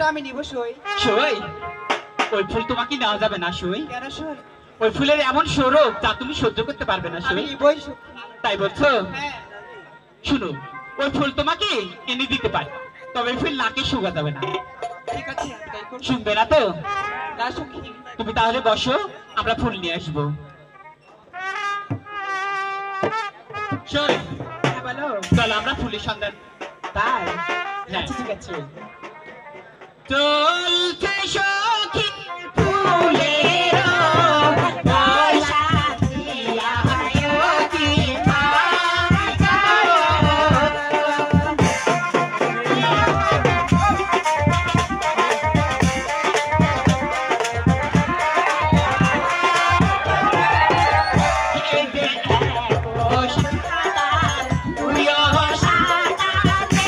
ফুলটা আমি নিব সই। সই? ওই ফুল তোমাকে নেওয়া যাবে না সই। কেন সই? ওই ফুলের এমন সৌরভ যা তুমি সহ্য করতে পারবে না আমি সই। নিবই সই। তাই বলছো? হ্যাঁ। শুনো, ওই ফুল তোমাকে এনে দিতে পারি, তবে ফুল নাকে শুকা যাবে না। ঠিক আছে, তাই করব। শুনবে না তো? না সখী। তুমি তাহলে বসো, আমরা ফুল নিয়ে আসবো। সই, হ্যাঁ বলো। চলো আমরা ফুলের সন্ধান। তাই? হ্যাঁ। আচ্ছা ঠিক আছে। চলছে সখী ফুলের বর্ষা দিয়া অতি মাঝারো। এই যে এক সাঁতার, তুইও সাঁতার দে।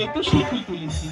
একটু শিখি তুলেছি।